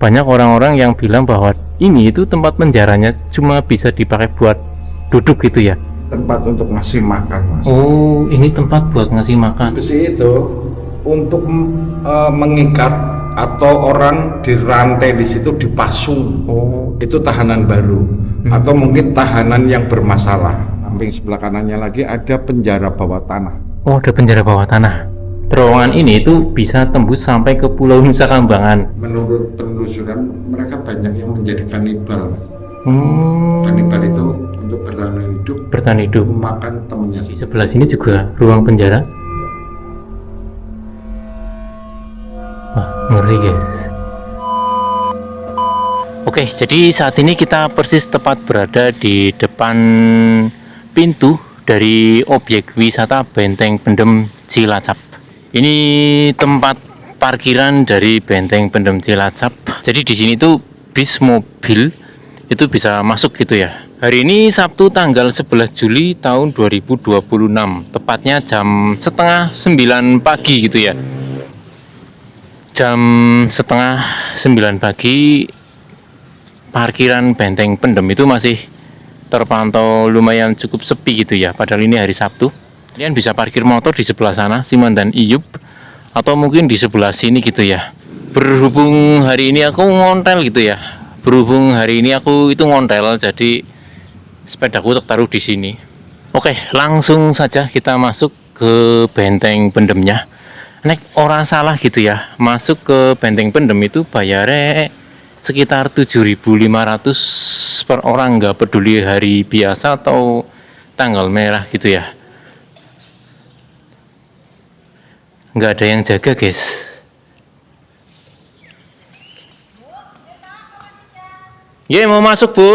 banyak orang-orang yang bilang bahwa ini itu tempat penjaranya cuma bisa dipakai buat duduk gitu ya. Tempat untuk ngasih makan, Mas. Oh, ini tempat buat ngasih makan. Besi itu untuk mengikat atau orang dirantai di situ dipasung. Oh, Itu tahanan baru atau mungkin tahanan yang bermasalah. Samping sebelah kanannya lagi ada penjara bawah tanah. oh, ada penjara bawah tanah. Terowongan ini itu bisa tembus sampai ke Pulau Nusa Kambangan. Menurut penelusuran mereka banyak yang menjadi kanibal, Mas. Hmm, Kanibal itu untuk bertahan hidup memakan temannya. Di sebelah sini juga ruang penjara. Wah, ngeri guys. Oke, jadi saat ini kita persis tepat berada di depan pintu dari objek wisata Benteng Pendem Cilacap. Ini tempat parkiran dari Benteng Pendem Cilacap. Jadi di sini tuh bis mobil itu bisa masuk gitu ya. Hari ini Sabtu tanggal 11 Juli tahun 2026, tepatnya jam setengah 9 pagi gitu ya. Jam setengah 9 pagi parkiran Benteng Pendem itu masih terpantau lumayan cukup sepi gitu ya, padahal ini hari Sabtu. Kalian bisa parkir motor di sebelah sana, Siman dan Iyub, atau mungkin di sebelah sini gitu ya. Berhubung hari ini aku ngontel gitu ya, jadi sepedaku tertaruh di sini. Oke, langsung saja kita masuk ke Benteng Pendemnya. Nek orang salah gitu ya, masuk ke Benteng Pendem itu bayarnya sekitar 7.500 per orang, nggak peduli hari biasa atau tanggal merah gitu ya. Nggak ada yang jaga guys. Ya, mau masuk Bu.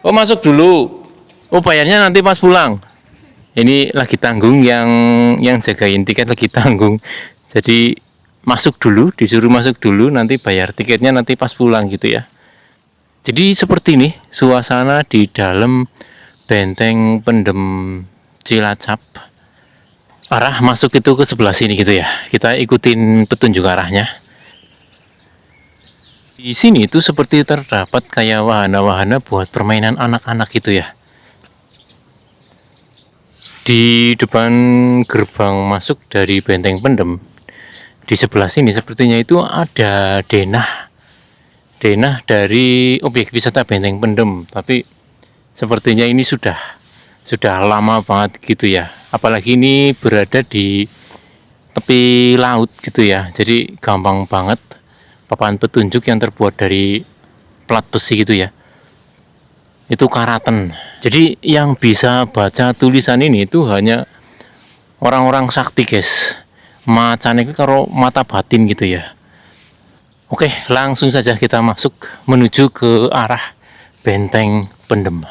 Oh, masuk dulu. Oh, bayarnya nanti pas pulang. Ini lagi tanggung, yang jagain tiket lagi tanggung. Jadi masuk dulu, disuruh masuk dulu, nanti bayar tiketnya nanti pas pulang gitu ya. Jadi seperti ini suasana di dalam Benteng Pendem Cilacap. Arah masuk itu ke sebelah sini gitu ya. Kita ikutin petunjuk arahnya. Di sini itu seperti terdapat kayak wahana-wahana buat permainan anak-anak gitu ya. Di depan gerbang masuk dari Benteng Pendem, di sebelah sini sepertinya itu ada denah dari objek wisata Benteng Pendem, tapi sepertinya ini sudah lama banget gitu ya. Apalagi ini berada di tepi laut gitu ya, jadi gampang banget papan petunjuk yang terbuat dari plat besi gitu ya, itu karaten. Jadi yang bisa baca tulisan ini itu hanya orang-orang sakti guys, macane itu karo mata batin gitu ya. Oke, langsung saja kita masuk menuju ke arah Benteng Pendem.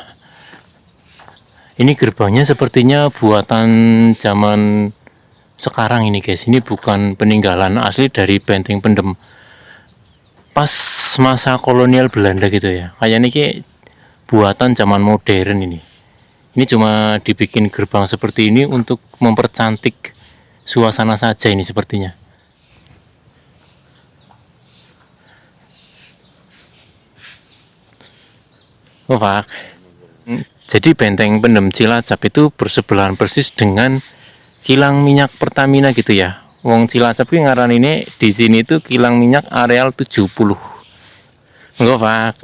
Ini gerbangnya sepertinya buatan zaman sekarang ini guys, ini bukan peninggalan asli dari Benteng Pendem pas masa kolonial Belanda gitu ya. Kayaknya ini buatan zaman modern ini. Ini cuma dibikin gerbang seperti ini untuk mempercantik suasana saja ini sepertinya. Oh Pak. Jadi Benteng Pendem Cilacap itu bersebelahan persis dengan kilang minyak Pertamina gitu ya. Wong Cilacap ini ngaran ini di sini itu kilang minyak areal 70. Enggak Pak.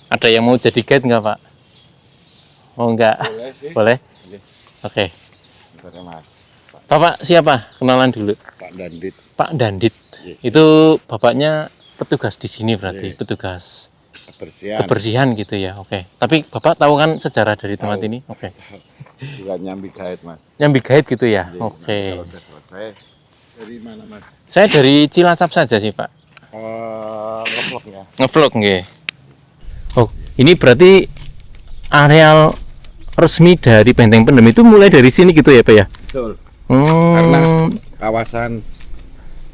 Ada yang mau jadi guide nggak Pak? Oh enggak. Boleh? Oke. Bapak siapa? Kenalan dulu. Pak Dandit. Pak Dandit. Itu bapaknya petugas di sini berarti, petugas kebersihan gitu ya. Oke. Tapi Bapak tahu kan sejarah dari tempat ini? Oke. Juga nyambi guide, Mas. Nyambi guide gitu ya? Oke. Kalau udah selesai, dari mana, Mas? Saya dari Cilacap saja sih Pak. Ngevlog ya? Ngevlog nggih. Oh, ini berarti areal resmi dari Benteng Pendem itu mulai dari sini gitu ya Pak ya? Betul. Karena kawasan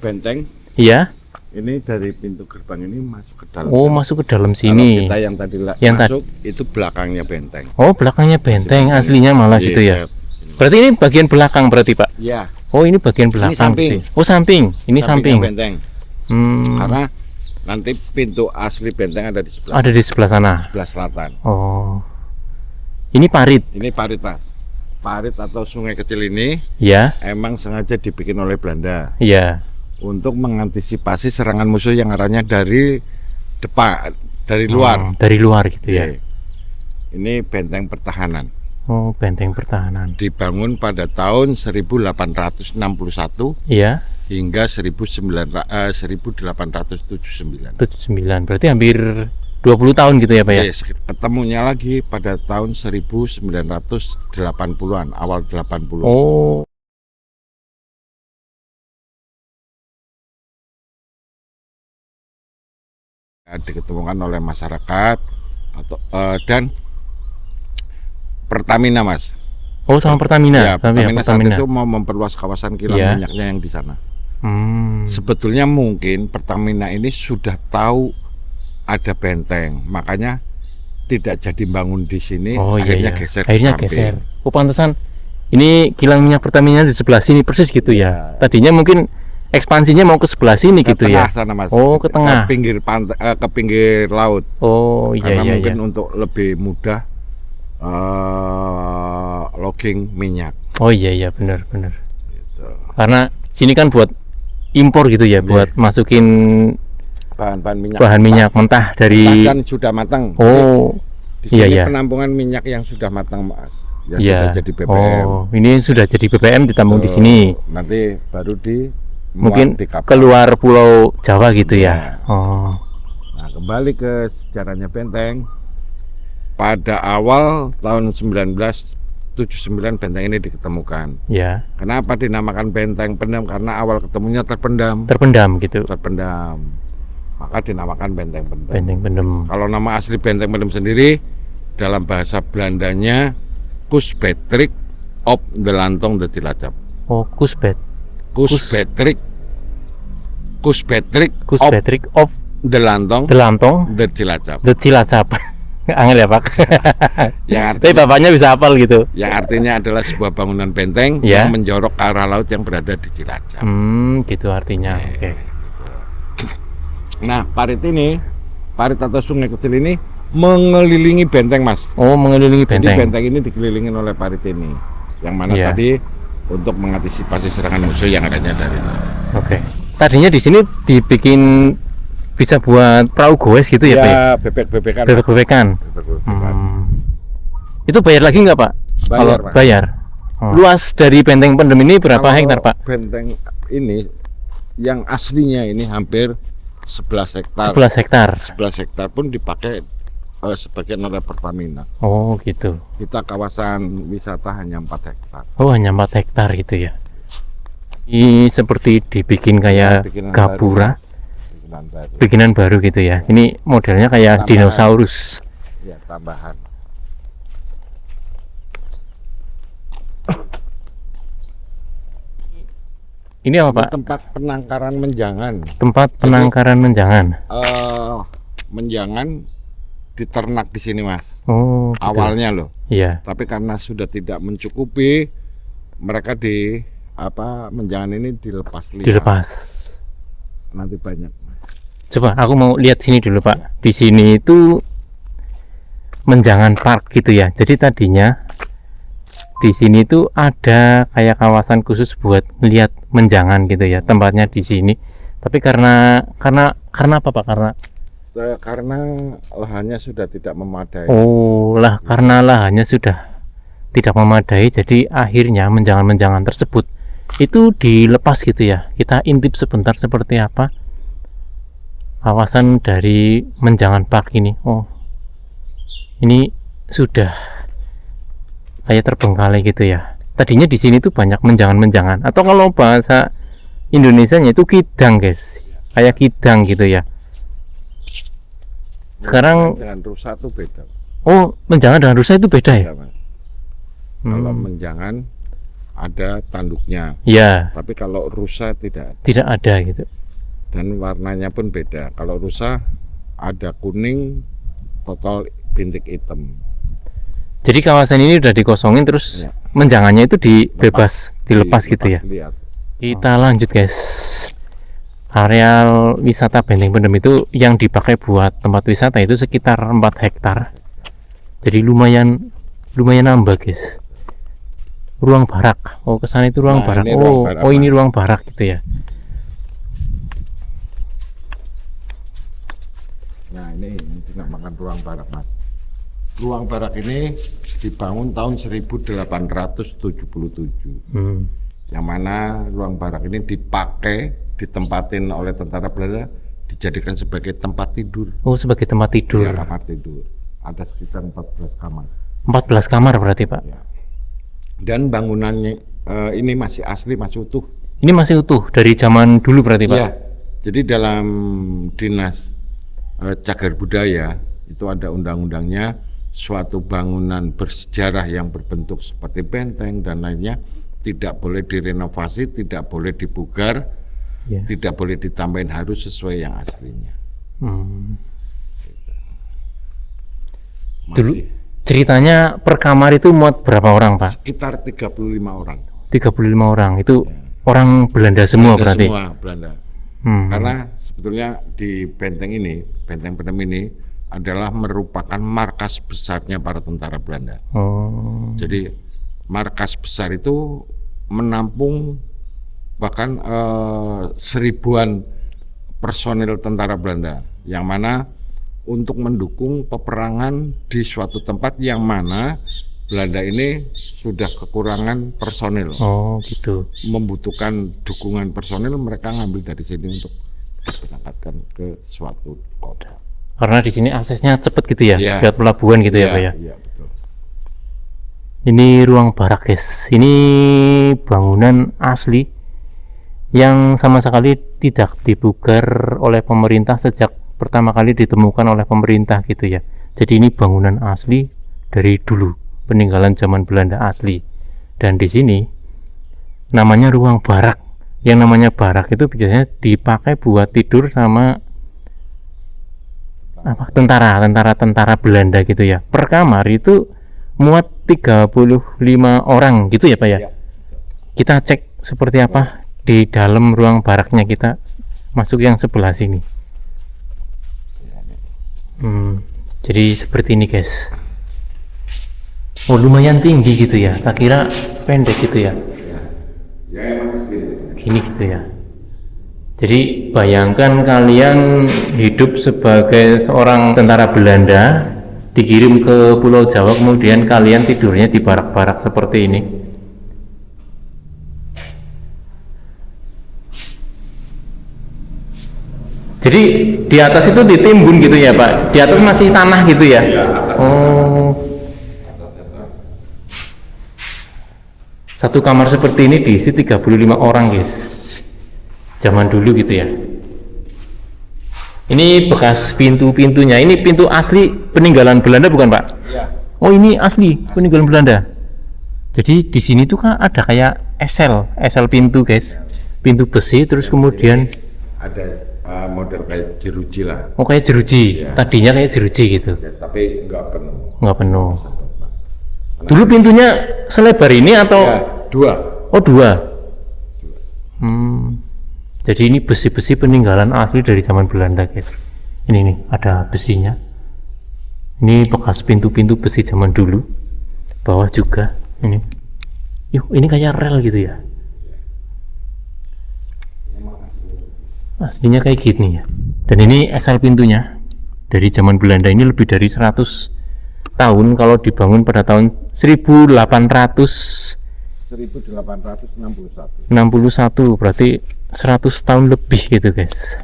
Benteng, iya. ini dari pintu gerbang ini masuk ke dalam. Oh, masuk ke dalam sini. Kalau kita yang tadi Yang masuk itu belakangnya Benteng. Oh, belakangnya Benteng, aslinya malah gitu ya. Berarti ini bagian belakang berarti Pak? Ya, Oh ini bagian belakang. samping. Oh samping. Ini sampingnya samping. benteng. Karena nanti pintu asli benteng ada di sebelah Ada di sebelah sana. sebelah selatan. Oh. Ini parit. Ini parit Mas. Parit atau sungai kecil ini Ya. emang sengaja dibikin oleh Belanda Iya. untuk mengantisipasi serangan musuh yang arahnya dari depan, dari luar. Dari luar gitu ya. Oke. Ini benteng pertahanan. Oh benteng pertahanan. Dibangun pada tahun 1861 Iya. hingga 1879. 79. Berarti hampir 20 tahun gitu ya Pak ya? Yes, ketemunya lagi pada tahun 1980-an, awal 80. Oh. Diketemukan oleh masyarakat atau dan Pertamina Mas. Oh sama Pertamina. Ya, Pertamina saat Pertamina. itu mau memperluas kawasan kilang Iya. minyaknya yang di sana. Hmm. Sebetulnya mungkin Pertamina ini sudah tahu ada benteng, makanya tidak jadi bangun di sini, Oh akhirnya iya. geser ke Akhirnya samping. geser. Oh pantesan. Ini kilang minyak Pertamina di sebelah sini persis gitu ya. Tadinya mungkin ekspansinya mau ke sebelah sini Ke gitu tengah ya. sana Mas. Oh, ke tengah. Ke pinggir pantai, ke pinggir laut. Oh iya Karena iya mungkin iya. untuk lebih mudah logging minyak. Oh iya iya benar benar. Gitu. Karena sini kan buat impor gitu ya, buat masukin Bahan-bahan minyak. bahan minyak mentah dari. Bahkan sudah matang. Oh Di sini iya, iya. penampungan minyak yang sudah matang Mas. Yang iya. sudah jadi BBM. Oh ini sudah jadi BBM ditampung di Tuh, sini. Nanti baru di Mungkin di kapal. keluar Pulau Jawa gitu Iya. ya. Oh Nah, kembali ke sejarahnya benteng. Pada awal tahun 1979 benteng ini diketemukan. ya. Kenapa dinamakan benteng pendam? Karena awal ketemunya terpendam. Terpendam gitu. Terpendam. Maka dinamakan benteng pendam. Benteng pendem. Kalau nama asli benteng pendam sendiri dalam bahasa Belandanya Kusbetrik op de Lantong de Cilacap. Oh Kusbet. Kusbetrik op Kusbetrik of de Lantong Delantong de Cilacap. The Cilacap. Angel ya Pak. Yang Tapi artinya, bapaknya bisa hafal gitu. yang artinya adalah sebuah bangunan benteng Ya. yang menjorok ke arah laut yang berada di Cilacap. Gitu artinya. Oke. Nah, parit atau sungai kecil ini mengelilingi benteng Mas. Oh mengelilingi Jadi benteng. benteng ini dikelilingin oleh parit ini, yang mana Iya. tadi untuk mengantisipasi serangan musuh yang adanya dari luar. Oke. Tadinya di sini dibikin bisa buat perahu goes gitu ya Pak? Ya? Bebek-bebekan. Bebek-bebekan. Bebek-bebekan. Itu bayar lagi nggak Pak? Bayar, Kalau Pak. bayar. Oh. Luas dari benteng pendem ini berapa Kalau hektar Pak? Benteng ini yang aslinya ini hampir 11 hektar. 11 hektar. 11 hektar pun dipakai sebagian oleh Pertamina. Oh gitu. Kita kawasan wisata hanya 4 hektar. Oh hanya 4 hektar gitu ya. Ini seperti dibikin kayak Bikinan gapura, Bikinan baru. bikinan baru gitu ya. Ini modelnya kayak Tambahan. dinosaurus. Ya, tambahan. Ini apa Pak? Tempat penangkaran menjangan. Tempat penangkaran menjangan. Menjangan diternak di sini Mas. Oh gitu. Awalnya loh. Iya. Tapi karena sudah tidak mencukupi, mereka menjangan ini dilepas liar. Dilepas. Nanti banyak. Coba aku mau lihat sini dulu Pak. Di sini itu menjangan park gitu ya. Jadi tadinya di sini tuh ada kayak kawasan khusus buat melihat menjangan gitu ya. Tempatnya di sini. Tapi karena apa Pak? Karena lahannya sudah tidak memadai. Oh lah, karena lahannya sudah tidak memadai, jadi akhirnya menjangan-menjangan tersebut itu dilepas gitu ya. Kita intip sebentar seperti apa kawasan dari menjangan park ini. Oh ini sudah kayak terbengkalai gitu ya. Tadinya di sini tuh banyak menjangan-menjangan, atau kalau bahasa Indonesianya itu kidang guys, kayak kidang gitu ya. Sekarang dengan rusa itu beda. oh menjangan dengan rusa itu beda ya? Beda, Mas. Kalau menjangan ada tanduknya, Ya, tapi kalau rusa tidak. tidak ada gitu. Dan warnanya pun beda. Kalau rusa ada kuning, total bintik hitam. Jadi kawasan ini udah dikosongin terus Ya. menjangannya itu dilepas gitu ya. Lihat. Kita lanjut guys. Areal wisata Benteng Pendem itu yang dipakai buat tempat wisata itu sekitar 4 hektar. Jadi lumayan nambah guys. Ruang barak. Oh, kesana itu ruang Nah, barak. ini ruang barak, Oh ini Pak. ruang barak gitu ya. Nah ini dinamakan ruang barak, Mas. Ruang barak ini dibangun tahun 1877. Yang mana ruang barak ini ditempatin oleh tentara Belanda, dijadikan sebagai tempat tidur. Oh, sebagai tempat tidur. Ya, kamar tidur. Ada sekitar 14 kamar. 14 kamar berarti, Pak. Ya. Dan bangunannya ini masih asli, masih utuh. Ini masih utuh dari zaman dulu berarti, Pak. Ya. Jadi dalam dinas cagar budaya itu ada undang-undangnya, suatu bangunan bersejarah yang berbentuk seperti benteng dan lainnya tidak boleh direnovasi, tidak boleh dipugar, Ya. tidak boleh ditambahin, harus sesuai yang aslinya. Dulu Masih ceritanya per kamar itu muat berapa orang, Pak? sekitar 35 orang. 35 orang. Itu orang Belanda semua Belanda berarti. Semua Belanda. Hmm. Karena sebetulnya di benteng ini, Benteng Pendem ini adalah merupakan markas besarnya para tentara Belanda. Oh. Jadi markas besar itu menampung bahkan 1000-an personil tentara Belanda, yang mana untuk mendukung peperangan di suatu tempat yang mana Belanda ini sudah kekurangan personil. Oh, gitu. Membutuhkan dukungan personil, mereka ngambil dari sini untuk diberangkatkan ke suatu kota. Karena di sini aksesnya cepet gitu ya, Iya. lewat pelabuhan gitu ya, Pak ya. Iya, betul. Ini ruang barak, guys. Ini bangunan asli yang sama sekali tidak dipugar oleh pemerintah sejak pertama kali ditemukan oleh pemerintah gitu ya. Jadi ini bangunan asli dari dulu, peninggalan zaman Belanda asli. Dan di sini namanya ruang barak. Yang namanya barak itu biasanya dipakai buat tidur sama apa, tentara Belanda gitu ya. Per kamar itu muat 35 orang gitu ya, Pak ya. Ya. Kita cek seperti apa di dalam ruang baraknya, kita masuk yang sebelah sini. Jadi seperti ini, guys. Oh, lumayan tinggi gitu ya. Tak kira pendek gitu ya. Ya, emang segitu. Gini gitu ya. Jadi bayangkan kalian hidup sebagai seorang tentara Belanda, dikirim ke Pulau Jawa, kemudian kalian tidurnya di barak-barak seperti ini. Jadi di atas itu ditimbun gitu ya, Pak? Di atas masih tanah gitu ya? Oh. Satu kamar seperti ini diisi 35 orang, guys. Zaman dulu gitu ya. Ini bekas pintu-pintunya. Ini pintu asli peninggalan Belanda bukan, Pak? Ya. Oh, ini asli peninggalan Belanda. Jadi di sini tuh kan ada kayak esel pintu, guys. Pintu besi terus kemudian Ada model kayak jeruji lah. oh kayak jeruji. Iya. Tadinya kayak jeruji gitu. Ya, tapi nggak penuh. Nggak penuh. Dulu pintunya selebar ini atau Ya, 2. oh 2. Jadi ini besi-besi peninggalan asli dari zaman Belanda, guys. Ini nih ada besinya. Ini bekas pintu-pintu besi zaman dulu. Bawah juga ini. Yuh, ini kayak rel gitu ya. Aslinya kayak gini ya. Dan ini esel pintunya dari zaman Belanda, ini lebih dari 100 tahun. Kalau dibangun pada tahun 1861, berarti 100 tahun lebih gitu, guys.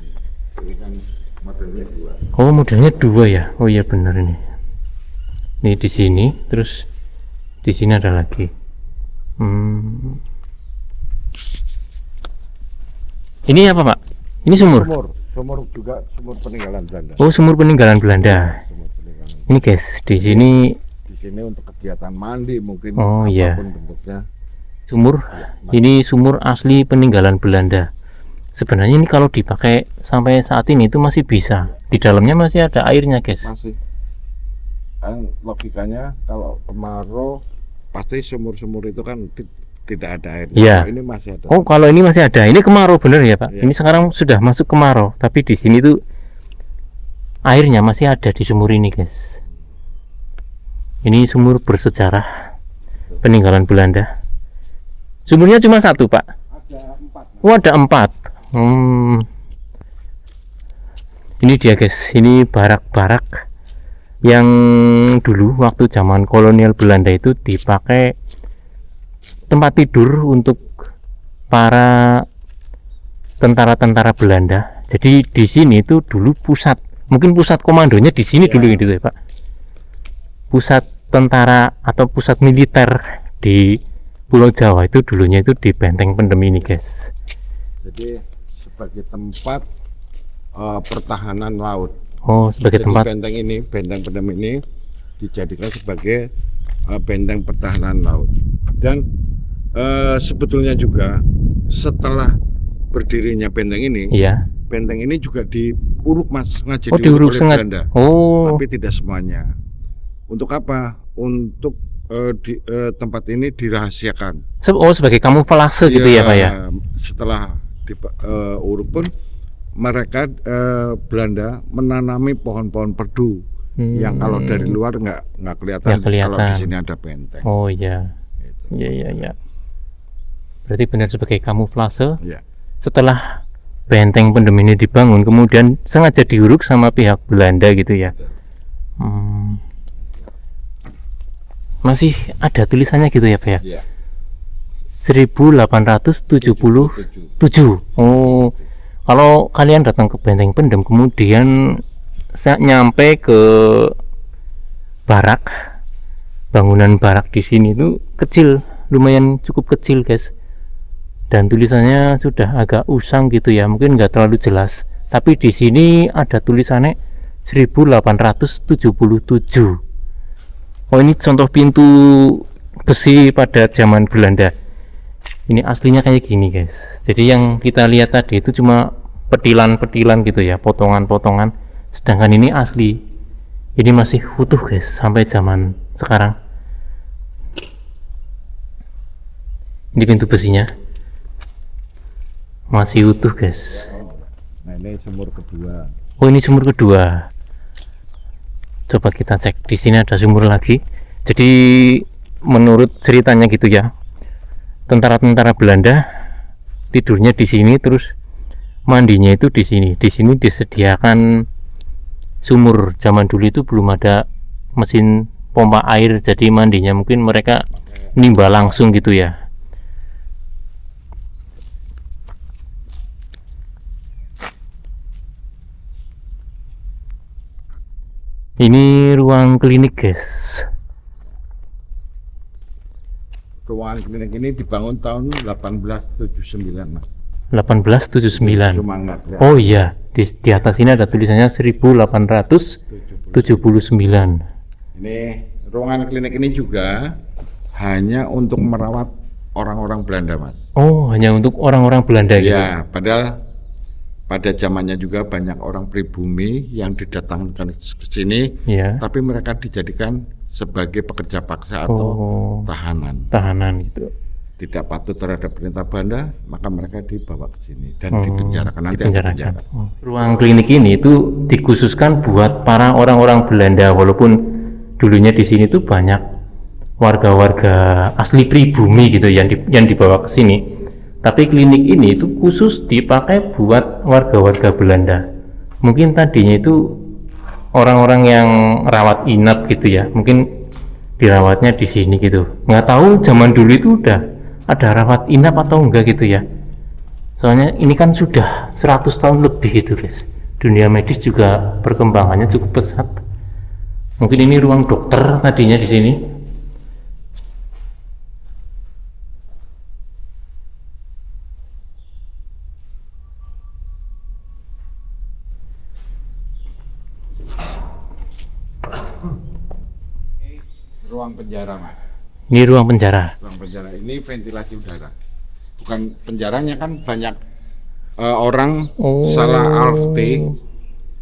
Ini kan modelnya 2. Oh, modelnya 2 ya. Oh iya benar ini. Ini di sini, terus di sini ada lagi. Ini apa, Pak? Ini sumur. Sumur juga, sumur peninggalan Belanda. Oh, sumur peninggalan Belanda. Sumur peninggalan. Ini, guys, di sini Di sini untuk kegiatan mandi mungkin, Oh, iya. apapun bentuknya. sumur. Ini sumur asli peninggalan Belanda. Sebenarnya ini kalau dipakai sampai saat ini itu masih bisa. Di dalamnya masih ada airnya, guys. Masih Kan logikanya kalau kemarau pasti sumur-sumur itu kan tidak ada air. Iya. Kalau ini masih ada. Oh, kalau ini masih ada. Ini kemarau bener ya, Pak? Iya. Ini sekarang sudah masuk kemarau, tapi di sini tuh airnya masih ada di sumur ini, guys. Ini sumur bersejarah peninggalan Belanda. Sumurnya cuma satu, Pak. Ada 4. Oh, ada 4. Ini dia, guys. Ini barak-barak yang dulu waktu zaman kolonial Belanda itu dipakai tempat tidur untuk para tentara-tentara Belanda. Jadi di sini itu dulu mungkin pusat komandonya di sini dulu gitu ya, Pak. Pusat tentara atau pusat militer di Pulau Jawa itu dulunya itu di Benteng Pendem ini, guys. Jadi sebagai tempat pertahanan laut. Oh, sebagai Jadi tempat. Benteng Pendem ini dijadikan sebagai benteng pertahanan laut. Dan sebetulnya juga setelah berdirinya benteng ini, Iya. benteng ini juga diuruk, Mas, sengaja Oh, diuruk oleh sengaja. Belanda. Oh, Tapi tidak semuanya. Untuk apa? Untuk tempat ini dirahasiakan. sebagai kamuflase gitu ya, Pak ya. Setelah diuruk pun mereka Belanda menanami pohon-pohon perdu yang kalau dari luar nggak kelihatan, kalau di sini ada benteng. Oh iya. Gitu. Iya. Berarti benar sebagai kamuflase. Ya. Setelah Benteng Pendem ini dibangun, kemudian sengaja diuruk sama pihak Belanda gitu ya. Masih ada tulisannya gitu ya, Pak ya? Ya. 1877. Oh, kalau kalian datang ke Benteng Pendem, kemudian saya nyampe ke barak, bangunan barak di sini itu kecil, lumayan cukup kecil, guys. Dan tulisannya sudah agak usang gitu ya, mungkin nggak terlalu jelas. Tapi di sini ada tulisannya 1877. Oh, ini contoh pintu besi pada zaman Belanda. Ini aslinya kayak gini, guys. Jadi yang kita lihat tadi itu cuma petilan-petilan gitu ya, potongan-potongan. Sedangkan ini asli. Ini masih utuh, guys, sampai zaman sekarang. Ini pintu besinya masih utuh, guys. Nah, ini sumur kedua. Oh, ini sumur kedua. Coba kita cek. Di sini ada sumur lagi. Jadi menurut ceritanya gitu ya, tentara-tentara Belanda tidurnya di sini, terus mandinya itu di sini. Di sini disediakan sumur. Zaman dulu itu belum ada mesin pompa air, jadi mandinya mungkin mereka nimba langsung gitu ya. Ini ruang klinik, guys. Ruangan klinik ini dibangun tahun 1879, Mas. 1879. Cuma nggak kelihatan. Oh iya, di atas ini ada tulisannya 1879. Ini ruangan klinik ini juga hanya untuk merawat orang-orang Belanda, Mas. Oh, hanya untuk orang-orang Belanda gitu. Ya, padahal pada zamannya juga banyak orang pribumi yang didatangkan ke sini, Ya. tapi mereka dijadikan sebagai pekerja paksa atau Tahanan gitu. Tidak patuh terhadap perintah Belanda, maka mereka dibawa ke sini dan dipenjarakan. Nanti ada penjara. Ruang klinik ini itu dikhususkan buat para orang-orang Belanda, walaupun dulunya di sini tuh banyak warga-warga asli pribumi gitu yang dibawa ke sini. Tapi klinik ini itu khusus dipakai buat warga-warga Belanda. Mungkin tadinya itu orang-orang yang rawat inap gitu ya, mungkin dirawatnya di sini gitu. Nggak tahu zaman dulu itu udah ada rawat inap atau enggak gitu ya. Soalnya ini kan sudah 100 tahun lebih gitu, guys. Dunia medis juga perkembangannya cukup pesat. Mungkin ini ruang dokter tadinya di sini. Ruang penjara, Mas. Ini ruang penjara. Ruang penjara ini ventilasi udara. Bukan penjaranya, kan banyak orang salah arti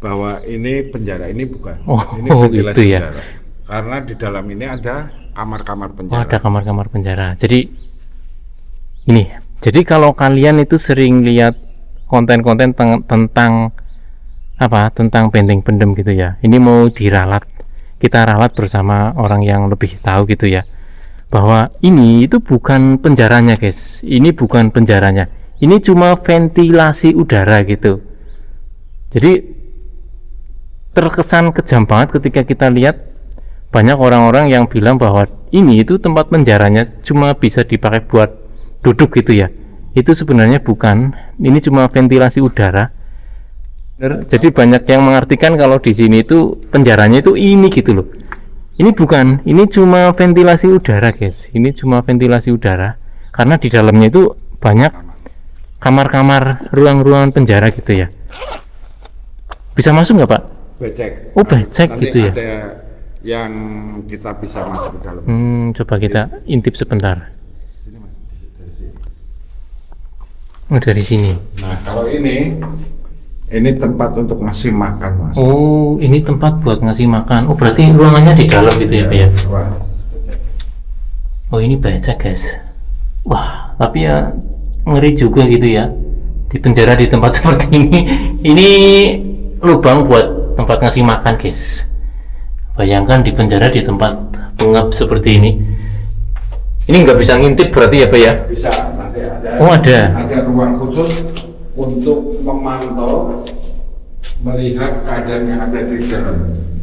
bahwa ini penjara, ini bukan. Oh, ini ventilasi gitu ya. udara. Karena di dalam ini ada kamar-kamar Oh, penjara. ada kamar-kamar penjara. Jadi ini, jadi kalau kalian itu sering lihat konten-konten tentang apa? Tentang benteng pendem gitu ya. Ini mau diralat. Kita ralat bersama orang yang lebih tahu gitu ya. Bahwa ini itu bukan penjaranya, guys. Ini bukan penjaranya. Ini cuma ventilasi udara gitu. Jadi terkesan kejam banget ketika kita lihat banyak orang-orang yang bilang bahwa ini itu tempat penjaranya cuma bisa dipakai buat duduk gitu ya. Itu sebenarnya bukan, ini cuma ventilasi udara. Jadi banyak yang mengartikan kalau di sini itu penjaranya itu ini gitu loh. Ini bukan, ini cuma ventilasi udara, guys. Ini cuma ventilasi udara karena di dalamnya itu banyak kamar-kamar, ruang-ruangan penjara gitu ya. Bisa masuk nggak, Pak? Becek. Oh, becek Nanti gitu ya. ada yang kita bisa masuk ke dalam. Coba kita intip sebentar. Sini, Mas. Dari sini. Oh, dari sini. Nah, kalau ini tempat untuk ngasih makan, Mas. Oh, ini tempat buat ngasih makan. Oh, berarti ruangannya di dalam gitu ya, Pak ya? Wah, Oh, ini becek, guys. Wah, tapi ya ngeri juga gitu ya. Di penjara di tempat seperti ini. Ini lubang buat tempat ngasih makan, guys. Bayangkan di penjara di tempat pengap seperti ini. Ini nggak bisa ngintip berarti ya, Pak ya? bisa nanti ada. Oh, ada. Ada ruang khusus untuk memantau, melihat keadaan yang ada di dalam.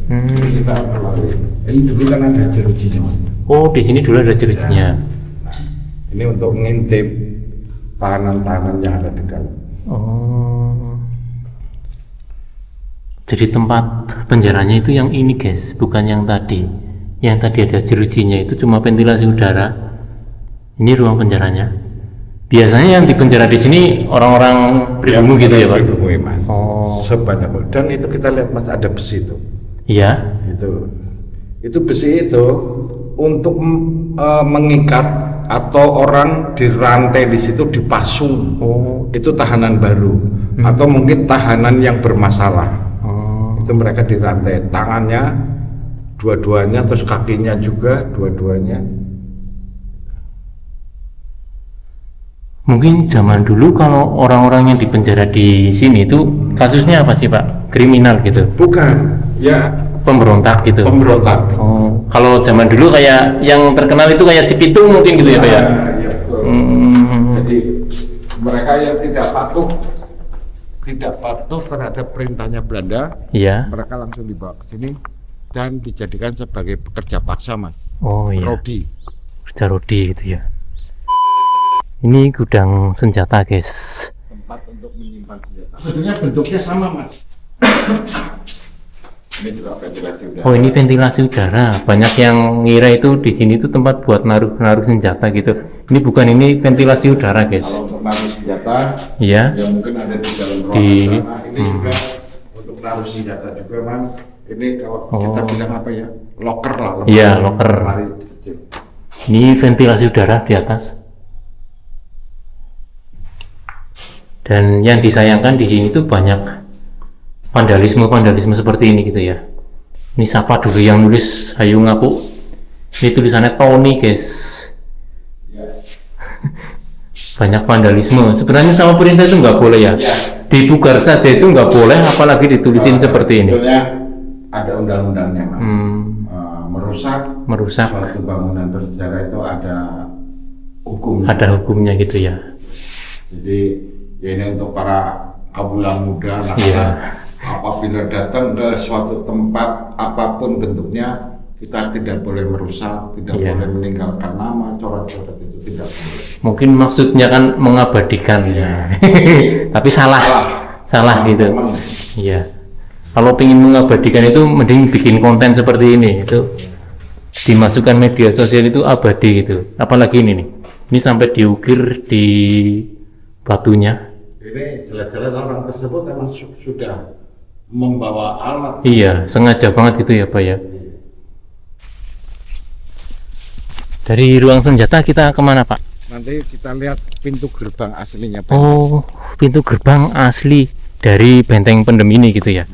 Jadi kita melalui. Ini dulu kan ada jerujinya, Mas. Oh, di sini dulu ada jerujinya. Nah, ini untuk ngintip tahanan-tahanan yang ada di dalam. Oh. Jadi tempat penjaranya itu yang ini, guys, bukan yang tadi. Yang tadi ada jerujinya itu cuma ventilasi udara. Ini ruang penjaranya. Biasanya yang di penjara di sini orang-orang pribumi gitu ya, Pak? Pribumi, Mas. Oh. Sebanyak dan itu kita lihat, Mas, ada besi itu. Iya. Itu besi itu untuk mengikat atau orang dirantai di situ dipasung. Oh. Itu tahanan baru atau mungkin tahanan yang bermasalah. Oh. Itu mereka dirantai, tangannya dua-duanya, terus kakinya juga dua-duanya. Mungkin zaman dulu kalau orang-orang yang dipenjara di sini itu kasusnya apa sih, Pak? Kriminal gitu? Bukan, ya Pemberontak gitu? pemberontak. Oh, kalau zaman dulu kayak yang terkenal itu kayak si Pitung mungkin gitu ya, Pak ya? Ya, betul. Jadi mereka yang tidak patuh terhadap perintahnya Belanda, Iya. mereka langsung dibawa ke sini dan dijadikan sebagai pekerja paksa, Mas. Oh iya. Rodi. Kerja rodi gitu ya. Ini gudang senjata, guys. Tempat untuk menyimpan senjata. Sebetulnya bentuknya sama, Mas. Ini juga ventilasi udara. Oh, ini ventilasi udara. Banyak yang ngira itu di sini tuh tempat buat naruh senjata gitu. Ini bukan, ini ventilasi udara, guys. Kalau untuk naruh senjata, Iya. ya mungkin ada di dalam ruangan Di- sana. Ini juga untuk naruh senjata juga, Mas. Ini kalau kita bilang apa ya? Locker lah. Iya, locker. Lemari kecil. Ini ventilasi udara di atas. Dan yang disayangkan di sini tuh banyak vandalisme seperti ini gitu ya. Ini siapa dulu yang nulis Hayu Ngaku? Ini tulisannya Tony, guys. Banyak vandalisme. Sebenarnya sama perintah itu nggak boleh ya. Dibugar saja itu nggak boleh, apalagi ditulisin seperti ini. Sebetulnya ada undang-undangnya, Mas. Merusak Merusak. suatu bangunan bersejarah itu ada hukumnya. Ada hukumnya gitu ya. Jadi ya ini untuk para abula muda, anak-anak, Iya. apabila datang ke suatu tempat apapun bentuknya, kita tidak boleh merusak, tidak Iya. boleh meninggalkan nama, coret-coret itu tidak boleh. Mungkin maksudnya kan mengabadikan. Iya. Tapi salah gitu. Teman-teman. Iya. Kalau ingin mengabadikan itu mending bikin konten seperti ini, itu dimasukkan media sosial itu abadi gitu. Apalagi ini nih. Ini sampai diukir di batunya. Ini jelas-jelas orang tersebut memang sudah membawa alat. Iya, sengaja banget gitu ya, Pak ya. Dari ruang senjata kita kemana, Pak? Nanti kita lihat pintu gerbang aslinya, Pak. Oh, pintu gerbang asli dari benteng pendem ini gitu ya.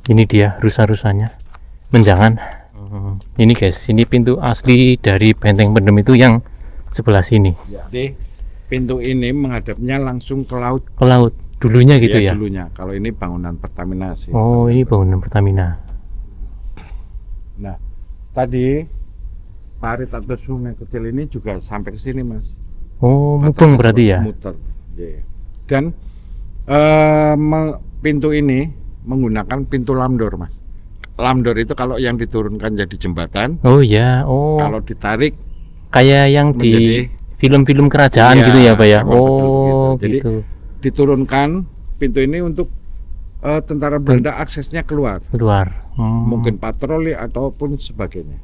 Ini dia rusa-rusanya. menjangan. Ini guys, ini pintu asli dari Benteng Pendem itu yang sebelah sini. Jadi pintu ini menghadapnya langsung ke laut. Ke laut dulunya gitu ya? Dulunya. Kalau ini bangunan Pertamina sih. Oh, ini bangunan Pertamina. Nah, tadi parit atau sungai kecil ini juga sampai ke sini, Mas. Oh, mubeng berarti ya? Muter. Yeah. Dan pintu ini menggunakan pintu lamdor, Mas. Lamdor itu kalau yang diturunkan jadi jembatan. Oh ya, oh. Kalau ditarik kayak yang di film-film kerajaan gitu ya, Pak ya? Oh, gitu. Jadi diturunkan pintu ini untuk tentara Belanda aksesnya keluar. Mungkin patroli ataupun sebagainya.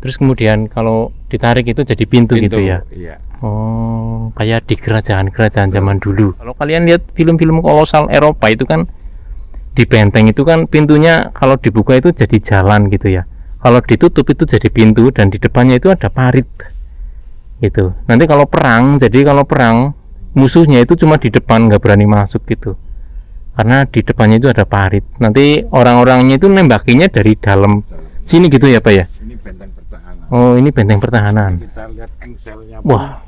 Terus kemudian kalau ditarik itu jadi pintu gitu ya? Iya. Oh, kayak di kerajaan-kerajaan zaman dulu. Kalau kalian lihat film-film kolosal Eropa itu kan di benteng itu kan pintunya kalau dibuka itu jadi jalan gitu ya. Kalau ditutup itu jadi pintu dan di depannya itu ada parit gitu. Nanti kalau perang, jadi kalau perang musuhnya itu cuma di depan, nggak berani masuk gitu. Karena di depannya itu ada parit. Nanti orang-orangnya itu nembakinya dari dalam sini gitu ya, Pak ya? Ini benteng pertahanan. Oh, ini benteng pertahanan. Kita lihat engselnya. Wah,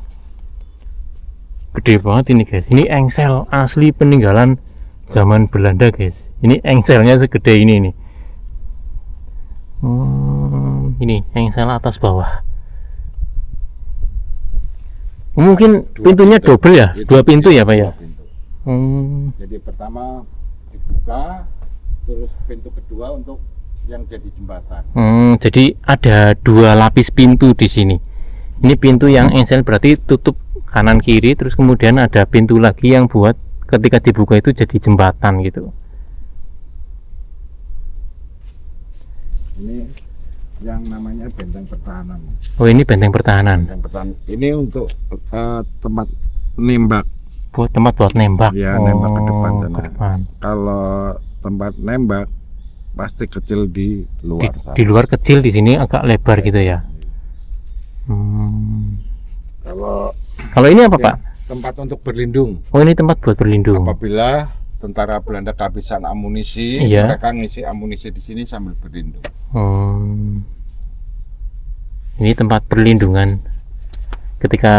gede banget ini guys. Ini engsel asli peninggalan zaman Belanda guys. Ini engselnya segede ini nih. Ini engsel atas bawah. Mungkin pintunya double ya, dua pintu ya, Pak ya. Jadi pertama dibuka, terus pintu kedua untuk yang jadi jembatan. Jadi ada dua lapis pintu di sini. Ini pintu yang engsel berarti tutup kanan kiri, terus kemudian ada pintu lagi yang buat ketika dibuka itu jadi jembatan gitu. Ini yang namanya benteng pertahanan. Oh, ini benteng pertahanan. Ini untuk tempat nembak. Buat tempat buat nembak. Ya, nembak ke depan sana. Ke depan. Kalau tempat nembak pasti kecil di luar sana. Di luar kecil, di sini agak lebar gitu ya. Kalau ini apa, Pak? Tempat untuk berlindung. Oh, ini tempat buat berlindung. Apabila tentara Belanda kehabisan amunisi, mereka ngisi amunisi di sini sambil berlindung. Ini tempat perlindungan ketika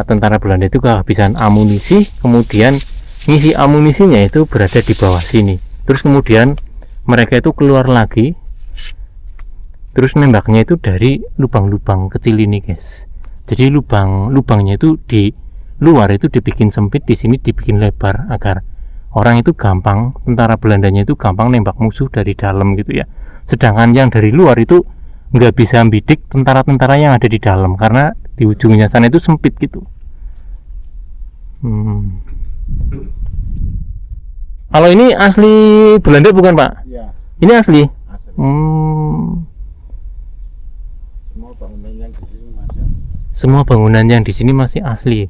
tentara Belanda itu kehabisan amunisi, kemudian ngisi amunisinya itu berada di bawah sini. Terus kemudian mereka itu keluar lagi, terus nembaknya itu dari lubang-lubang kecil ini, guys. Jadi lubangnya itu di luar itu dibikin sempit, di sini dibikin lebar agar orang itu gampang, tentara Belandanya itu gampang nembak musuh dari dalam gitu ya. Sedangkan yang dari luar itu nggak bisa bidik tentara-tentara yang ada di dalam karena di ujungnya sana itu sempit gitu. Kalau ini asli Belanda bukan, Pak? Iya. Ini asli. Semua bangunan yang di sini masih asli.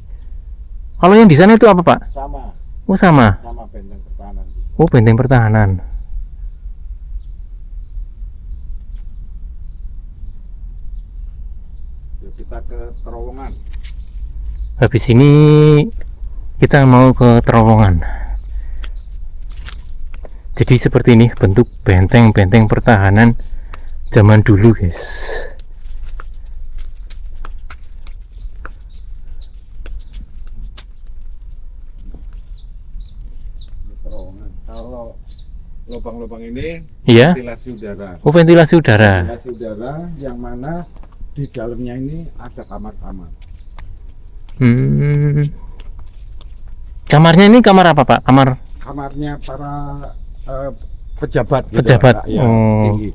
Kalau yang di sana itu apa, Pak? Sama. Oh, sama. Sama benteng pertahanan. Oh, benteng pertahanan. Kita ke terowongan. Habis ini kita mau ke terowongan. Jadi seperti ini bentuk benteng-benteng pertahanan zaman dulu, guys. Terowongan. Kalau lubang-lubang ini ventilasi udara. Oh, ventilasi udara. Ventilasi udara yang mana di dalamnya ini ada kamar-kamar. Kamarnya ini kamar apa, Pak? Kamarnya para pejabat. Pejabat. Gitu, ya, tinggi.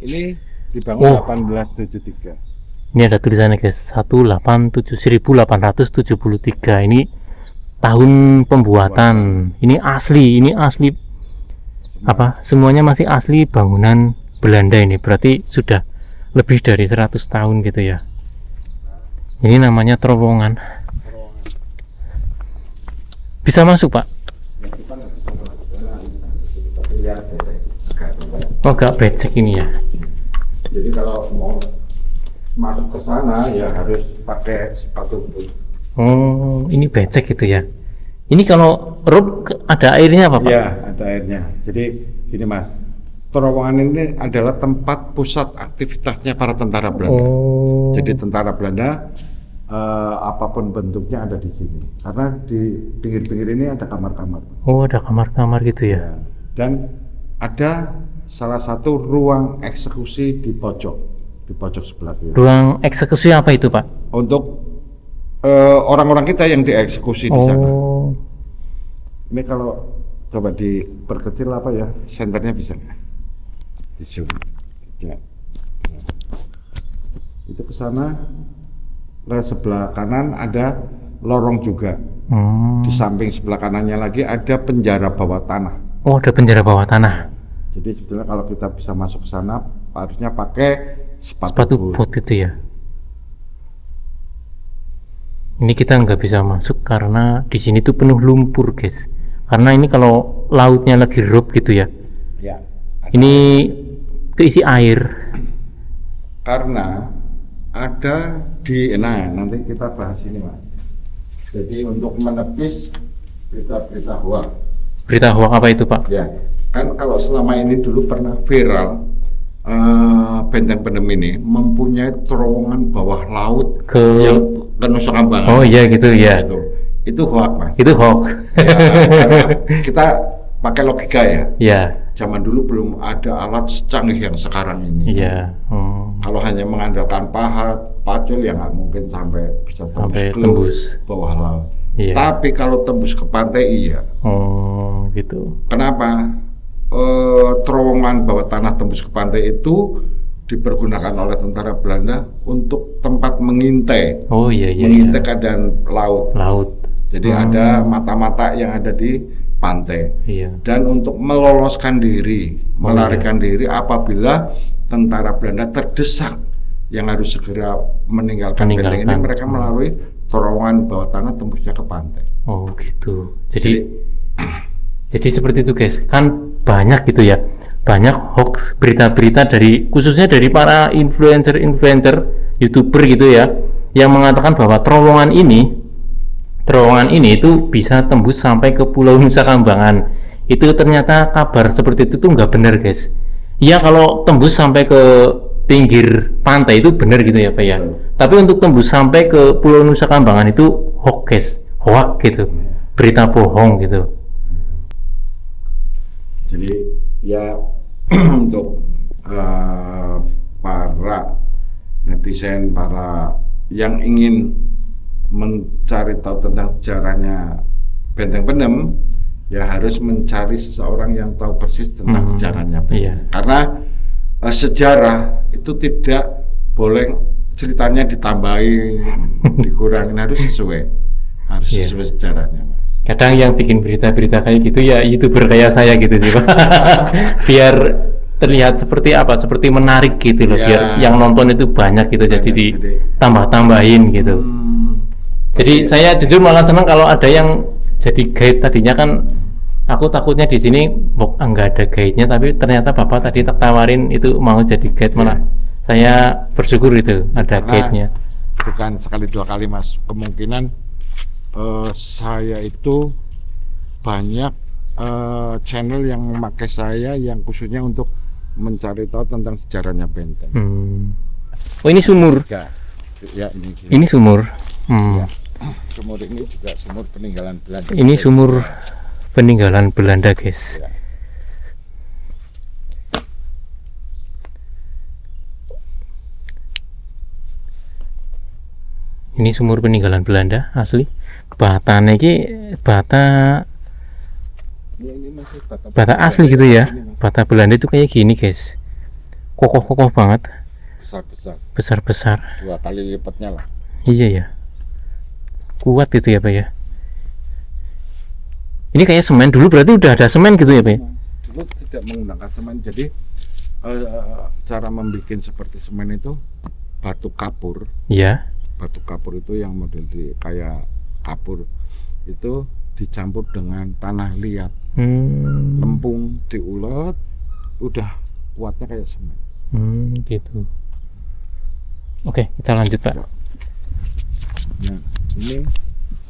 Ini dibangun 1873. Ini ada tulisannya, guys. 1873. Ini tahun pembuatan. Ini asli. Semuanya masih asli bangunan Belanda ini. Berarti sudah lebih dari 100 tahun gitu ya. Ini namanya terowongan. Bisa masuk, Pak? Oh, agak becek ini ya. Jadi kalau mau masuk ke sana ya harus pakai sepatu boot. Oh, ini becek gitu ya. Ini kalau rob ada airnya apa, Pak? Iya, ada airnya. Jadi gini, Mas. terowongan ini adalah tempat pusat aktivitasnya para tentara Belanda. Oh. Jadi tentara Belanda apapun bentuknya ada di sini. Karena di pinggir-pinggir ini ada kamar-kamar. Oh, ada kamar-kamar gitu ya. Dan ada salah satu ruang eksekusi di pojok sebelah kiri. Ruang eksekusi apa itu, Pak? Untuk orang-orang kita yang dieksekusi di sana. Oh. Ini kalau coba diperkecil apa ya, senternya bisa nggak? Di zoom. Ya. Itu ke sana, ke sebelah kanan ada lorong juga. Di samping sebelah kanannya lagi ada penjara bawah tanah. Oh, ada penjara bawah tanah. Jadi sebetulnya kalau kita bisa masuk ke sana harusnya pakai Sepatu bot itu ya. Ini kita nggak bisa masuk karena di sini tuh penuh lumpur, guys. Karena ini kalau lautnya lagi rob gitu ya. Ya. Ini keisi air. Karena ada nanti kita bahas ini, Mas. Jadi untuk menepis berita-berita hoax. Berita hoax apa itu, Pak? Ya, kan kalau selama ini dulu pernah viral Benteng Pendem ini mempunyai terowongan bawah laut yang ke Nusa Kambangan. Oh iya gitu ya. Itu hoax, Mas. Itu hoax. Ya, karena kita pakai logika ya. Iya. Zaman dulu belum ada alat secanggih yang sekarang ini. Iya. Kalau hanya mengandalkan pahat, pacul ya nggak mungkin bisa tembus ke bawah laut. Iya. Tapi kalau tembus ke pantai iya. Oh gitu. Kenapa? Terowongan bawah tanah tembus ke pantai itu dipergunakan oleh tentara Belanda untuk tempat mengintai. Oh iya. Mengintai keadaan laut. Jadi ada mata-mata yang ada di pantai. Iya. Dan untuk meloloskan diri, melarikan diri apabila tentara Belanda terdesak yang harus segera meninggalkan benteng ini, mereka melalui terowongan bawah tanah tembusnya ke pantai. Oh gitu. Jadi seperti itu, guys. Kan banyak gitu ya, banyak hoax, berita-berita khususnya dari para influencer YouTuber gitu ya, yang mengatakan bahwa terowongan ini itu bisa tembus sampai ke Pulau Nusa Kambangan. Itu ternyata kabar seperti itu tuh nggak benar, guys. Ya kalau tembus sampai ke pinggir pantai itu benar gitu ya, Pak ya. Tapi untuk tembus sampai ke Pulau Nusa Kambangan itu hoax, guys, hoax gitu, berita bohong gitu. Jadi ya untuk para netizen, para yang ingin mencari tahu tentang sejarahnya Benteng Pendem, ya harus mencari seseorang yang tahu persis tentang sejarahnya Benteng. Iya. Karena sejarah itu tidak boleh ceritanya ditambahin, dikurangin, harus sesuai sejarahnya, Mas. Kadang yang bikin berita-berita kayak gitu ya YouTuber kayak saya gitu sih, Pak. Biar terlihat seperti menarik gitu loh, biar yang nonton itu banyak gitu, jadi ditambah-tambahin gitu. Jadi saya jujur malah senang kalau ada yang jadi guide. Tadinya kan aku takutnya di sini nggak ada guide-nya, tapi ternyata Bapak tadi tawarin itu mau jadi guide, malah saya bersyukur itu ada guide-nya. Bukan sekali dua kali, Mas. Kemungkinan saya itu banyak channel yang memakai saya yang khususnya untuk mencari tahu tentang sejarahnya benteng. Oh, ini sumur. Ya, ini sumur. Ya. Sumur ini juga sumur peninggalan Belanda. Ini sumur peninggalan Belanda, guys. Ya. Ini sumur peninggalan Belanda asli. Batanya ini bata asli gitu ya. Bata Belanda itu kayak gini, guys. Kokoh-kokoh banget. Besar-besar. 2 kali lipatnya lah. Iya ya. Kuat gitu ya, Pak ya. Ini kayak semen, dulu berarti udah ada semen gitu ya, Pak ya? Dulu tidak menggunakan semen. Jadi cara membuat seperti semen itu batu kapur. Iya. Batu kapur itu yang model kayak kapur itu dicampur dengan tanah liat, lempung, diulek, udah kuatnya kayak semen. Gitu. Oke, kita lanjut, Pak. Nah, ini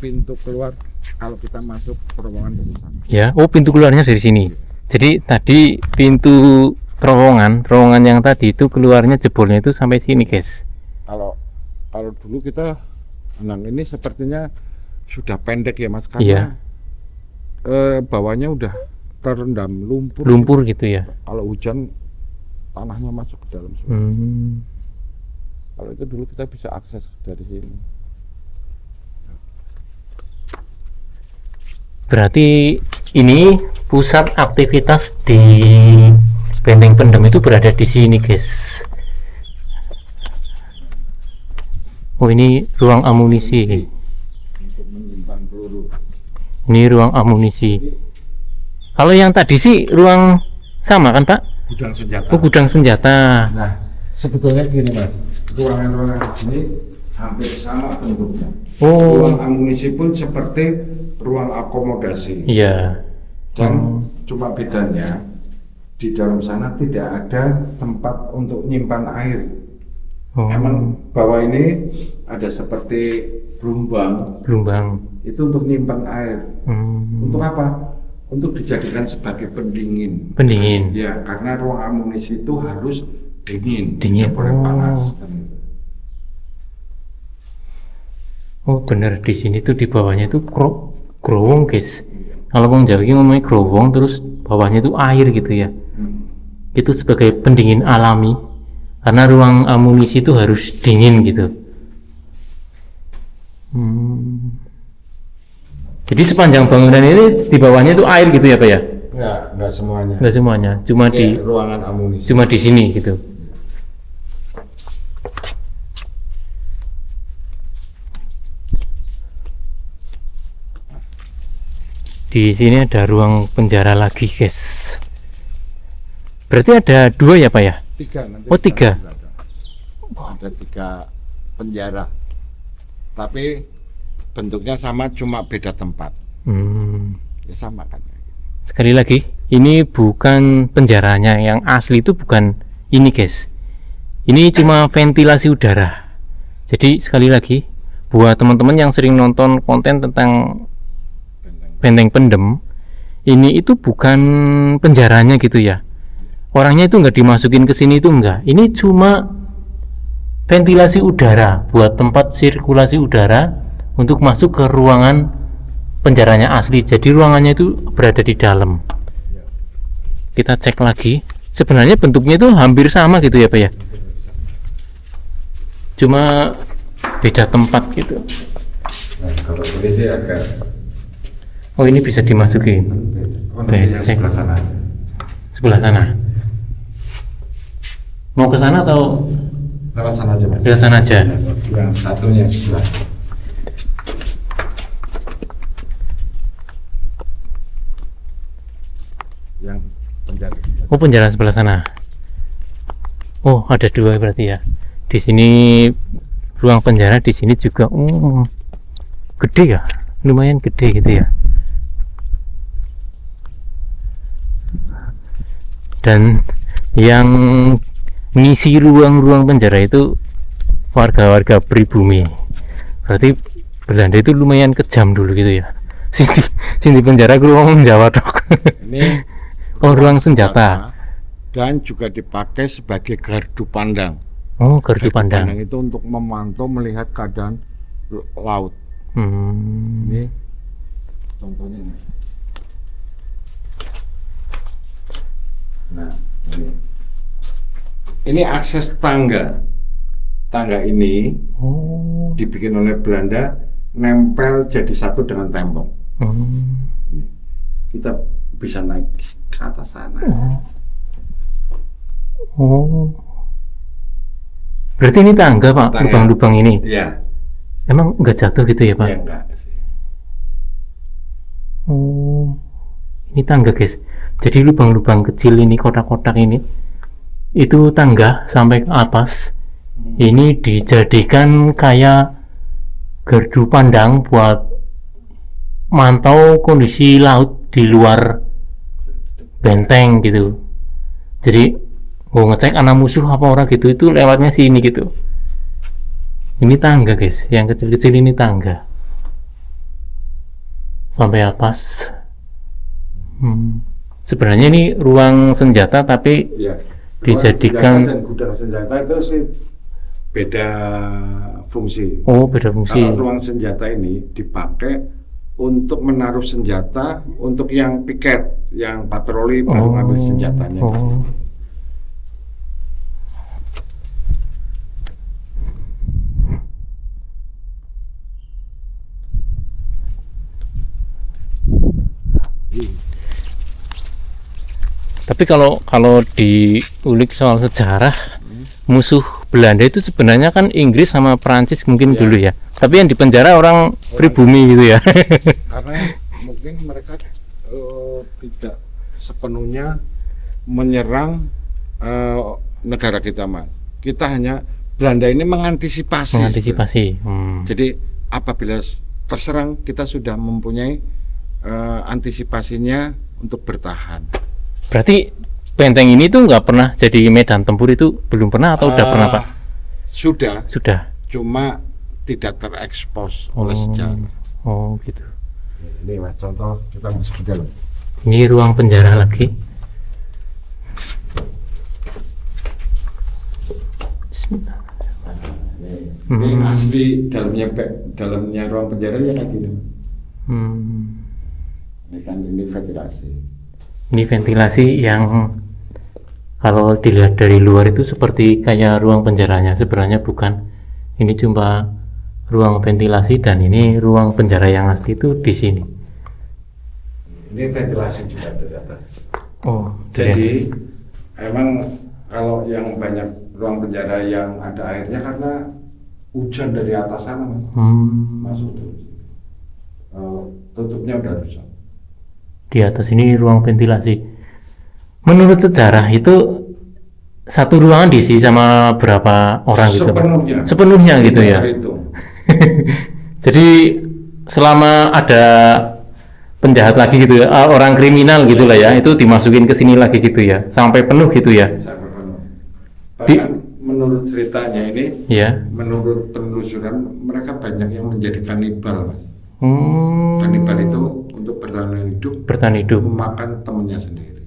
pintu keluar kalau kita masuk terowongan dari sana. Ya, oh pintu keluarnya dari sini. Jadi tadi pintu terowongan yang tadi itu keluarnya jebolnya itu sampai sini guys. Kalau kalau dulu kita ini sepertinya sudah pendek ya Mas, Iya. karena bawahnya udah terendam lumpur. Lumpur gitu ya. Kalau hujan tanahnya masuk ke dalam semua. Kalau itu dulu kita bisa akses dari sini. Berarti ini pusat aktivitas di Benteng Pendem itu berada di sini guys. Oh, ini ruang amunisi. Untuk menyimpan peluru. Ini ruang amunisi. Kalau yang tadi sih ruang sama kan Pak? Gudang senjata. Oh, gudang senjata. Nah, sebetulnya gini Mas, ruangan-ruangan ini hampir sama bentuknya. Oh. Ruang amunisi pun seperti ruang akomodasi. Iya. Dan cuma bedanya di dalam sana tidak ada tempat untuk nyimpan air. Oh. Emang bawah ini ada seperti gelombang. Itu untuk nyimpan air. Untuk apa? Untuk dijadikan sebagai pendingin. Pendingin. Ya, karena ruang amunisi itu harus dingin, Dingin. tidak boleh panas. Oh bener, di sini tuh di bawahnya tuh growong guys. Kalau orang Jawa ini ngomongnya growong, terus bawahnya tuh air gitu ya. Itu sebagai pendingin alami, karena ruang amunisi itu harus dingin gitu. Jadi sepanjang bangunan ini di bawahnya tuh air gitu ya Pak ya? Enggak semuanya. Enggak semuanya, cuma Ini di ruangan amunisi. cuma di sini gitu. Di sini ada ruang penjara lagi guys. Berarti ada 2 ya Pak ya? 3 nanti. Oh 3. Ada 3 penjara. Tapi bentuknya sama, cuma beda tempat. Ya sama kan. Sekali lagi, ini bukan penjaranya yang asli, itu bukan ini guys. Ini cuma ventilasi udara. Jadi sekali lagi, buat teman-teman yang sering nonton konten tentang Benteng Pendem, ini itu bukan penjaranya gitu ya. Orangnya itu nggak dimasukin ke sini, itu enggak. Ini cuma ventilasi udara buat tempat sirkulasi udara untuk masuk ke ruangan penjaranya asli. Jadi ruangannya itu berada di dalam. Kita cek lagi. Sebenarnya bentuknya itu hampir sama gitu ya Pak ya. Cuma beda tempat gitu. Nah, kalau ini sih agak. Oh ini bisa dimasukin. Oke, cek Sebelah sana. Sebelah sana. Mau ke sana atau Lewat sana aja Mas. ke sana aja? Yang satunya sebelah. Yang penjara. Oh penjara sebelah sana. Oh ada 2 berarti ya. Di sini ruang penjara, di sini juga. Gede ya, lumayan gede gitu ya. Dan yang ngisi ruang-ruang penjara itu warga-warga pribumi. Berarti Belanda itu lumayan kejam dulu gitu ya. Sini penjara ruang Jawa dok. Ini Oh ruang senjata. Dan juga dipakai sebagai gardu pandang. Oh gardu pandang. Itu untuk memantau, melihat keadaan laut. Ini contohnya ini. Nah, ini akses tangga. Tangga ini dibikin oleh Belanda, nempel jadi satu dengan tembok. Kita bisa naik ke atas sana. Berarti ini tangga Pak, lubang-lubang ini. Iya. Emang nggak jatuh gitu ya Pak? Iya enggak sih. Ini tangga guys. Jadi lubang-lubang kecil ini, kotak-kotak ini, itu tangga sampai ke atas. Ini dijadikan kayak gardu pandang buat mantau kondisi laut di luar benteng gitu. Jadi mau ngecek anak musuh apa orang gitu, itu lewatnya sini gitu. Ini tangga guys, yang kecil-kecil ini tangga sampai atas. sebenarnya ini ruang senjata tapi Ya. dijadikan. Dan gudang senjata itu sih beda fungsi. Oh, beda fungsi. Kalau ruang senjata ini dipakai untuk menaruh senjata untuk yang piket, yang patroli baru ngambil senjatanya. Oh. Tapi kalau diulik soal sejarah, musuh Belanda itu sebenarnya kan Inggris sama Prancis mungkin dulu ya. Tapi yang dipenjara orang pribumi gitu ya. Karena mungkin mereka tidak sepenuhnya menyerang negara kita, Mas. Kita hanya Belanda ini mengantisipasi. Mengantisipasi. Jadi apabila terserang kita sudah mempunyai antisipasinya untuk bertahan. Berarti benteng ini tuh nggak pernah jadi medan tempur, itu belum pernah atau udah pernah Pak? Sudah. Cuma tidak terekspos oleh sejarah. Oh gitu. Ini Mas, contoh kita masuk ke dalam. Ini ruang penjara lagi. Bismillah. Ini asli dalamnya ruang penjara ya kayak gini. Ini kan ini ventilasi. Ini ventilasi yang kalau dilihat dari luar itu seperti kayak ruang penjaranya, sebenarnya bukan. Ini cuma ruang ventilasi dan ini ruang penjara yang asli itu di sini. Ini ventilasi juga dari atas. Oh, jadi emang kalau yang banyak ruang penjara yang ada airnya karena hujan dari atas sana, masuk terus. Tutupnya udah rusak. Di atas ini ruang ventilasi. Menurut sejarah itu satu ruangan diisi sama berapa orang gitu? Sepenuhnya gitu ya. Jadi selama ada penjahat lagi gitu ya, orang kriminal gitulah ya, itu dimasukin ke sini lagi gitu ya, sampai penuh gitu ya. Sampai penuh. Bahkan menurut ceritanya ini, ya, menurut penelusuran mereka banyak yang menjadi kanibal, Mas. Kanibal itu untuk bertahan hidup, memakan temannya sendiri.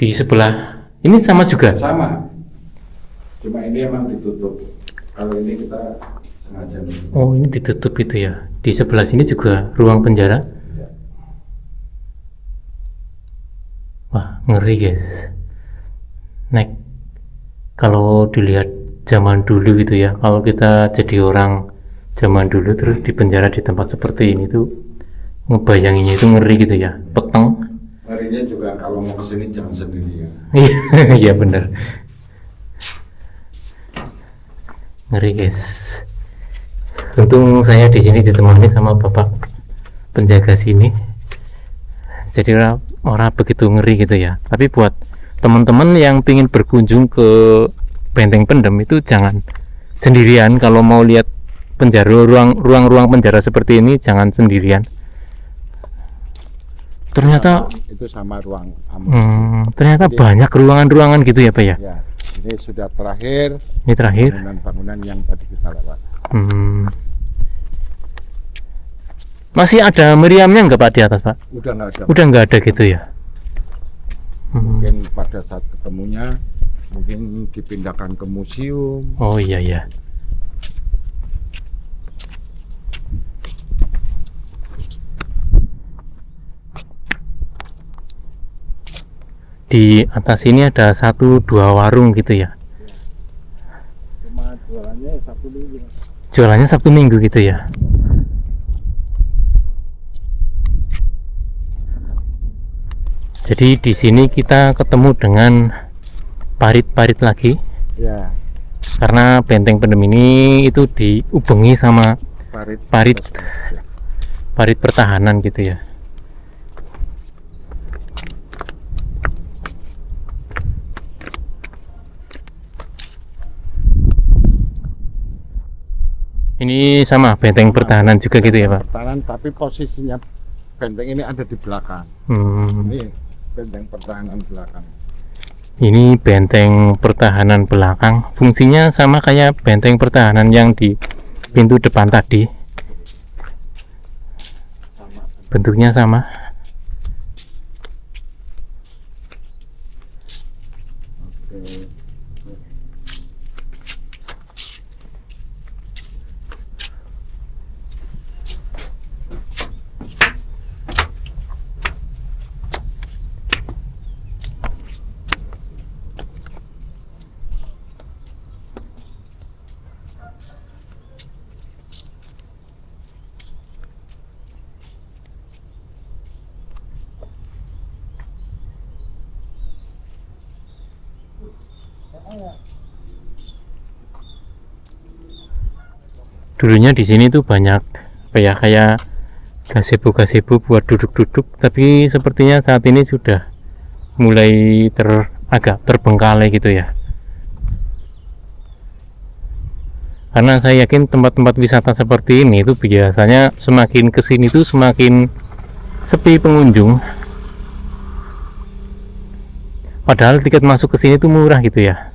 Di sebelah ini sama juga? Sama, cuma ini emang ditutup. Kalau ini kita sengaja ditutup. Oh, ini ditutup itu ya. Di sebelah sini juga ruang penjara ya. Wah, ngeri guys. Kalau dilihat zaman dulu gitu ya, kalau kita jadi orang zaman dulu terus di penjara di tempat seperti ini tuh ngebayanginnya itu ngeri gitu ya, peteng. Ngerinya juga kalau mau kesini jangan sendiri ya. Iya bener, ngeri guys. Untung saya di sini ditemani sama bapak penjaga sini, jadi orang begitu ngeri gitu ya. Tapi buat teman-teman yang ingin berkunjung ke Benteng Pendem itu jangan sendirian. Kalau mau lihat penjara, ruang penjara seperti ini jangan sendirian. Ternyata itu sama ruang ternyata jadi, banyak ruangan-ruangan gitu ya Pak ya? Ya, ini sudah terakhir. Ini terakhir. Bangunan yang tadi kita lewat. Masih ada meriamnya nggak Pak di atas Pak? Udah nggak ada. Udah nggak ada gitu ya? Mungkin pada saat ketemunya mungkin dipindahkan ke museum. Oh iya. Di atas ini ada 1-2 warung gitu ya. Cuma jualannya Sabtu Minggu. Jualannya Sabtu Minggu gitu ya. Jadi di sini kita ketemu dengan parit-parit lagi. Ya. Karena Benteng Pendem ini itu diubengi sama parit pertahanan gitu ya. Ini sama benteng pertahanan juga gitu ya Pak? Pertahanan, tapi posisinya benteng ini ada di belakang. Ini benteng pertahanan belakang. Ini benteng pertahanan belakang, fungsinya sama kayak benteng pertahanan yang di pintu depan tadi. bentuknya sama. Dulunya di sini tuh banyak apa ya, kayak gazebo buat duduk-duduk, tapi sepertinya saat ini sudah mulai agak terbengkalai gitu ya. Karena saya yakin tempat-tempat wisata seperti ini itu biasanya semakin kesini tuh semakin sepi pengunjung. Padahal tiket masuk ke sini tuh murah gitu ya.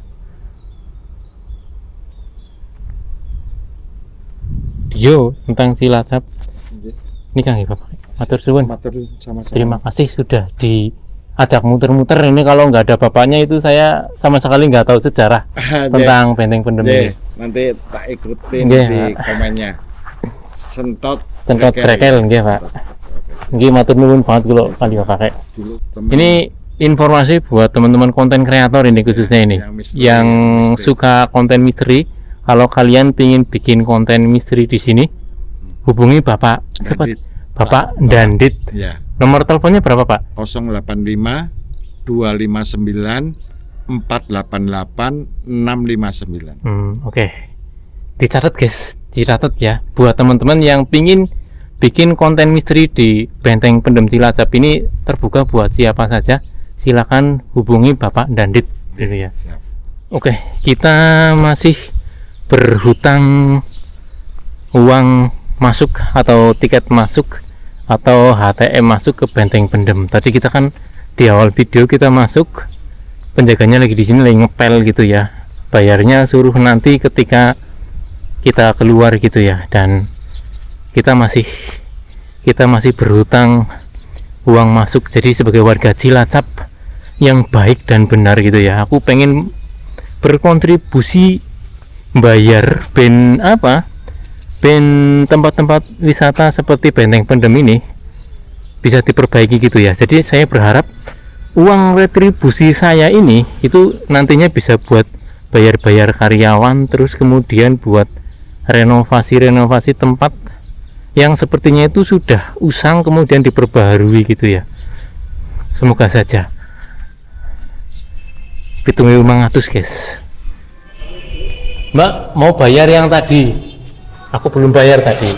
Yo, tentang Cilacap. Ini Kang Bapak. Matur suwun. Sama-sama. Terima kasih sudah diajak muter-muter. Ini kalau nggak ada bapaknya itu saya sama sekali nggak tahu sejarah tentang Benteng Pendem ini. Nanti tak ikutin Nggih, di Pak. komennya. Sentot Trekel nggih, Pak. Nggih, matur nuwun banget kalau kali pakai. Dulu Ini informasi buat teman-teman konten kreator ini khususnya ini yang suka konten misteri. Kalau kalian ingin bikin konten misteri di sini, hubungi Bapak Dandit. Bapak Dandit. Ya, Nomor teleponnya berapa, Pak? 085 259 488 659. Oke. Dicatat guys, dicatat ya. Buat teman-teman yang pingin bikin konten misteri di Benteng Pendem Cilacap ini terbuka buat siapa saja. Silakan hubungi Bapak Dandit gitu ya. Siap. Oke, kita masih berhutang uang masuk atau tiket masuk atau HTM masuk ke Benteng Pendem. Tadi kita kan di awal video kita masuk, penjaganya lagi di sini lagi ngepel gitu ya. Bayarnya suruh nanti ketika kita keluar gitu ya. Dan kita masih berhutang uang masuk. Jadi sebagai warga Cilacap yang baik dan benar gitu ya, aku pengen berkontribusi bayar ben tempat-tempat wisata seperti Benteng Pendem ini bisa diperbaiki gitu ya. Jadi saya berharap uang retribusi saya ini itu nantinya bisa buat bayar-bayar karyawan, terus kemudian buat renovasi tempat yang sepertinya itu sudah usang kemudian diperbaharui gitu ya. Semoga saja. Hitung 500 guys. Mbak, mau bayar yang tadi? Aku belum bayar tadi.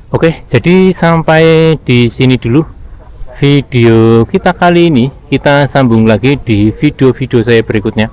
Oke, jadi sampai di sini dulu video kita kali ini. Kita sambung lagi di video-video saya berikutnya.